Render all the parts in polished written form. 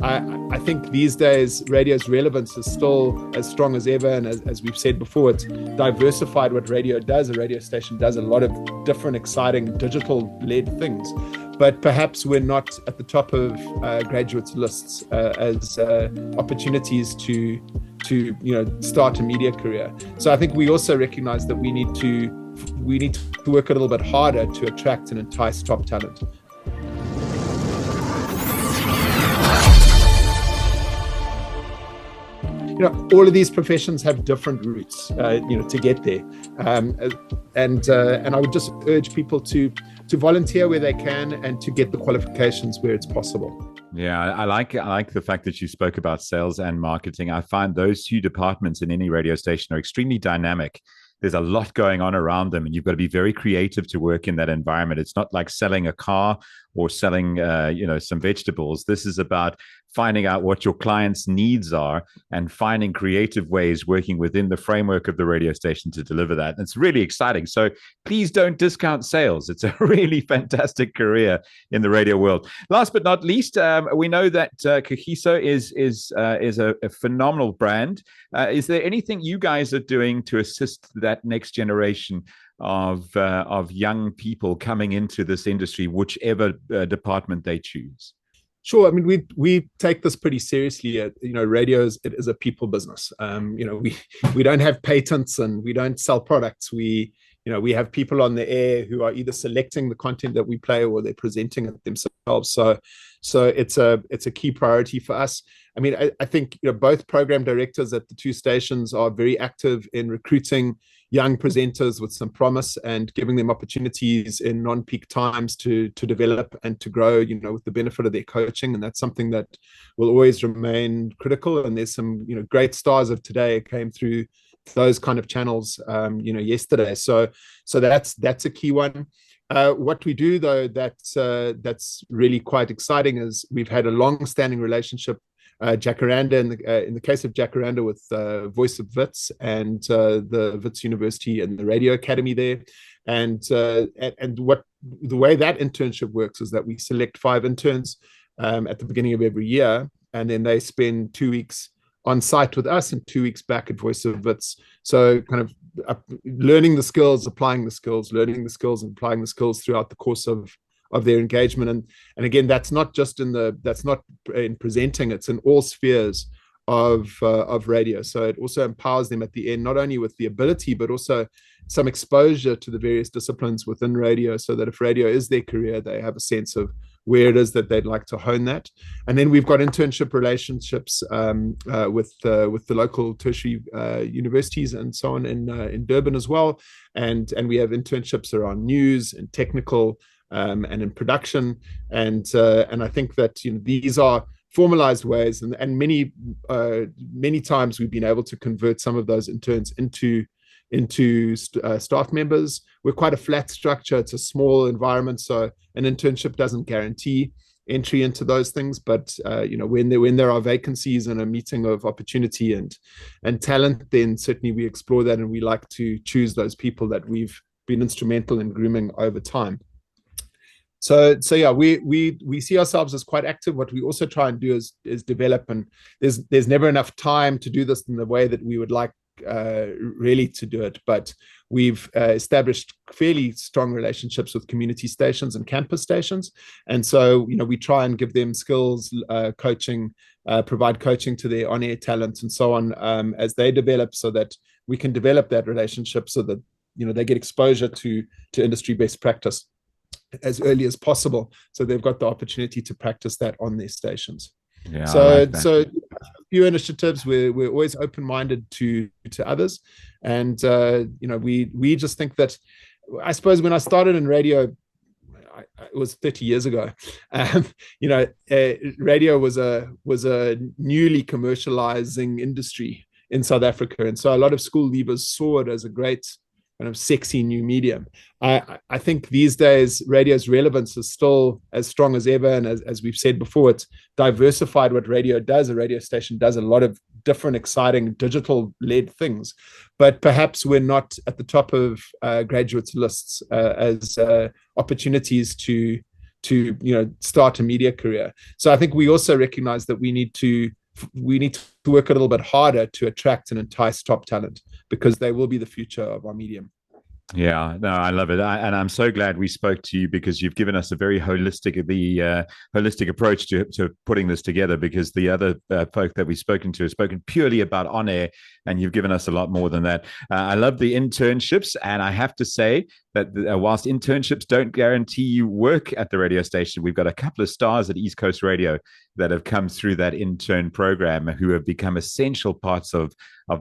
I think these days radio's relevance is still as strong as ever, and as we've said before, it's diversified what radio does. A radio station does a lot of different exciting digital-led things, but perhaps we're not at the top of graduates lists as opportunities to start a media career. So I think we also recognize that we need to work a little bit harder to attract and entice top talent. All of these professions have different routes, to get there, and I would just urge people to volunteer where they can and to get the qualifications where it's possible. Yeah, I like the fact that you spoke about sales and marketing. I find those two departments in any radio station are extremely dynamic. There's a lot going on around them, and you've got to be very creative to work in that environment. It's not like selling a car or selling, some vegetables. This is about finding out what your clients' needs are and finding creative ways working within the framework of the radio station to deliver that. And it's really exciting. So please don't discount sales. It's a really fantastic career in the radio world. Last but not least, we know that Kagiso is a phenomenal brand. Is there anything you guys are doing to assist that next generation of young people coming into this industry, whichever department they choose? Sure. I mean, we take this pretty seriously. Radio is a people business. We don't have patents and we don't sell products. We have people on the air who are either selecting the content that we play or they're presenting it themselves. So it's a key priority for us. I mean, I think both program directors at the two stations are very active in recruiting young presenters with some promise and giving them opportunities in non-peak times to develop and to grow, with the benefit of their coaching. And that's something that will always remain critical. And there's some, great stars of today came through those kind of channels, yesterday. So that's a key one. What we do, though, that's really quite exciting is we've had a long-standing relationship, Jacaranda, in the case of Jacaranda, with Voice of Wits and the Wits University and the Radio Academy there. And what the way that internship works is that we select 5 interns at the beginning of every year, and then they spend 2 weeks on site with us and 2 weeks back at Voice of Wits. So kind of learning the skills, applying the skills, learning the skills and applying the skills throughout the course of their engagement. And again, that's not in presenting, it's in all spheres of radio. So it also empowers them at the end, not only with the ability, but also some exposure to the various disciplines within radio, so that if radio is their career, they have a sense of where it is that they'd like to hone that. And then we've got internship relationships with the local tertiary universities and so on in Durban as well. And we have internships around news and technical and in production. And I think that these are formalized ways, and many times we've been able to convert some of those interns into staff members. We're quite a flat structure. It's a small environment, so an internship doesn't guarantee entry into those things. But when there are vacancies and a meeting of opportunity and talent, then certainly we explore that, and we like to choose those people that we've been instrumental in grooming over time. So yeah, we see ourselves as quite active. What we also try and do is develop, and there's never enough time to do this in the way that we would like really to do it, but we've established fairly strong relationships with community stations and campus stations, and so we try and give them skills, coaching, provide coaching to their on-air talent and so on, as they develop, so that we can develop that relationship, so that they get exposure to industry best practice as early as possible, so they've got the opportunity to practice that on their stations. Yeah, so a few initiatives. We're always open-minded to others, and we just think that, I suppose when I started in radio, it was 30 years ago. Radio was a newly commercializing industry in South Africa, and so a lot of school leavers saw it as a great kind of sexy new medium. I think these days radio's relevance is still as strong as ever, and as we've said before, it's diversified what radio does. A radio station does a lot of different exciting digital-led things, but perhaps we're not at the top of graduates lists as opportunities to start a media career. So I think we also recognize that we need to work a little bit harder to attract and entice top talent, because they will be the future of our medium. Yeah, no, I love it, and I'm so glad we spoke to you, because you've given us a very holistic approach to putting this together. Because the other folk that we've spoken to have spoken purely about on air, and you've given us a lot more than that. I love the internships, and I have to say that whilst internships don't guarantee you work at the radio station, we've got a couple of stars at East Coast Radio that have come through that intern program, who have become essential parts of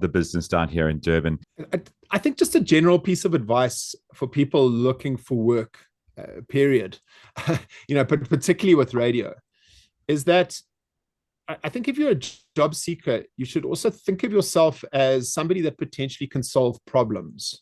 the business down here in Durban. I think just a general piece of advice for people looking for work, period, but particularly with radio, is that I think if you're a job seeker, you should also think of yourself as somebody that potentially can solve problems,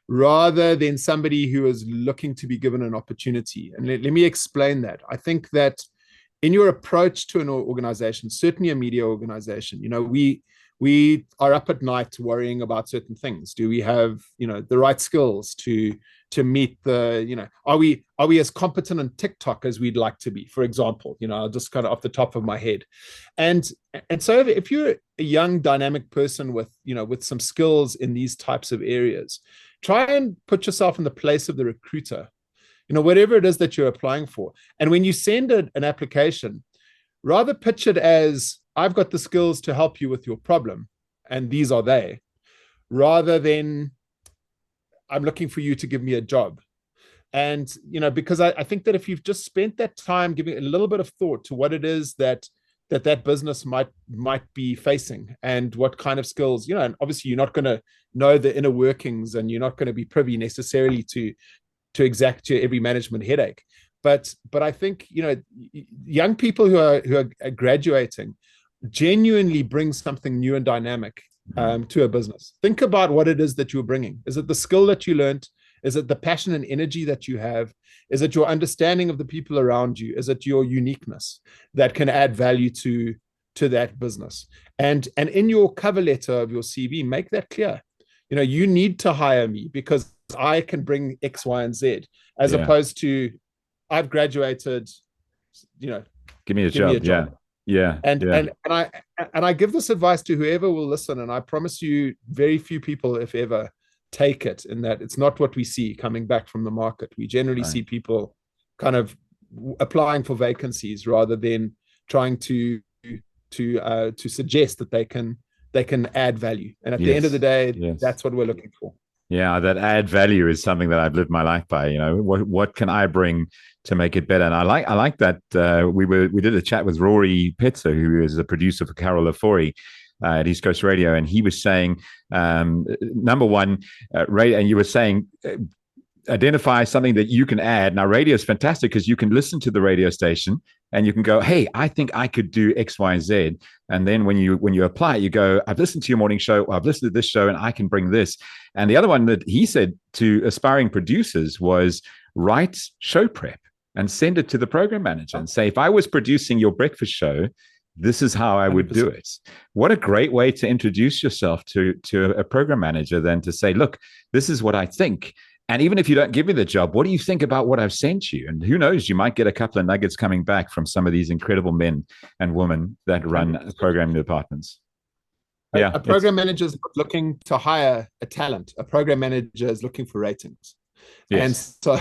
rather than somebody who is looking to be given an opportunity. And let me explain that. I think that in your approach to an organization, certainly a media organization, we are up at night worrying about certain things. Do we have, the right skills to meet the, are we as competent on TikTok as we'd like to be, for example, just kind of off the top of my head. And so if you're a young, dynamic person with some skills in these types of areas, try and put yourself in the place of the recruiter, whatever it is that you're applying for. And when you send an application, rather pitch it as, I've got the skills to help you with your problem, and these are they, rather than I'm looking for you to give me a job. And, because I think that if you've just spent that time giving a little bit of thought to what it is that business might be facing, and what kind of skills, and obviously you're not going to know the inner workings, and you're not going to be privy necessarily to exact your every management headache. But I think, young people who are graduating genuinely bring something new and dynamic to a business. Think about what it is that you're bringing. Is it the skill that you learned? Is it the passion and energy that you have? Is it your understanding of the people around you? Is it your uniqueness that can add value to that business? And in your cover letter of your CV, make that clear. You need to hire me because I can bring X, Y, and Z, as opposed to I've graduated, give me a job. Yeah. And I give this advice to whoever will listen, and I promise you very few people, if ever, take it, in that it's not what we see coming back from the market. We generally see people kind of applying for vacancies rather than trying to suggest that they can add value. And at the end of the day, that's what we're looking for. Yeah, that add value is something that I've lived my life by. What can I bring to make it better? And I like that. We did a chat with Rory Petzer, who is a producer for Carol Lafori at East Coast Radio, and he was saying, number one, Ray, and you were saying, identify something that you can add. Now, radio is fantastic because you can listen to the radio station and you can go, hey, I think I could do X, Y, and Z. And then when you apply, you go, I've listened to your morning show, or I've listened to this show, and I can bring this. And the other one that he said to aspiring producers was, write show prep and send it to the program manager and say, if I was producing your breakfast show, this is how I would 100%. Do it. What a great way to introduce yourself to a program manager than to say, look, this is what I think. And even if you don't give me the job, what do you think about what I've sent you? And who knows, you might get a couple of nuggets coming back from some of these incredible men and women that run programming departments. Yeah, a program manager is looking to hire a talent. A program manager is looking for ratings. Yes. And so,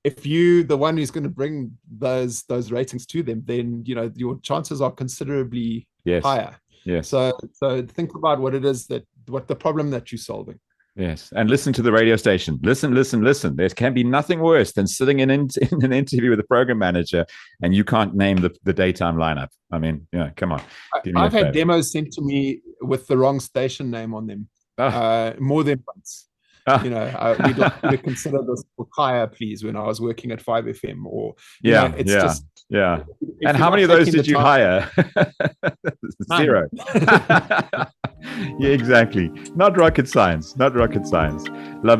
if you the one who's going to bring those ratings to them, then your chances are considerably higher. Yes. So think about what the problem that you're solving. Yes. And listen to the radio station. Listen. There can be nothing worse than sitting in an interview with a program manager and you can't name the daytime lineup. I mean, come on. I've had demos sent to me with the wrong station name on them more than once. We'd like you to consider this for hire, please, when I was working at 5FM or, just. And how many of those did you hire? Zero. Yeah, exactly. Not rocket science. Love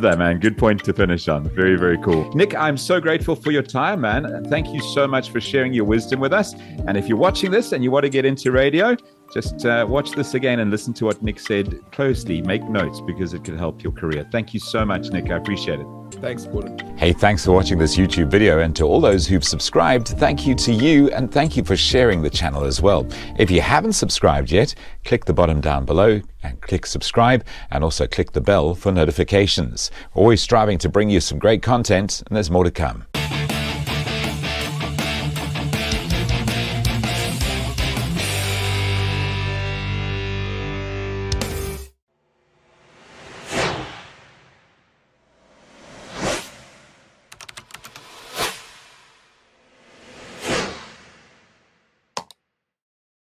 that, man. Good point to finish on. Very, very cool. Nick, I'm so grateful for your time, man. Thank you so much for sharing your wisdom with us. And if you're watching this and you want to get into radio, just watch this again and listen to what Nick said closely. Make notes because it could help your career. Thank you so much, Nick. I appreciate it. Thanks, Gordon. Hey, thanks for watching this YouTube video, and to all those who've subscribed, thank you to you, and thank you for sharing the channel as well. If you haven't subscribed yet, click the button down below and click subscribe, and also click the bell for notifications. We're always striving to bring you some great content, and there's more to come.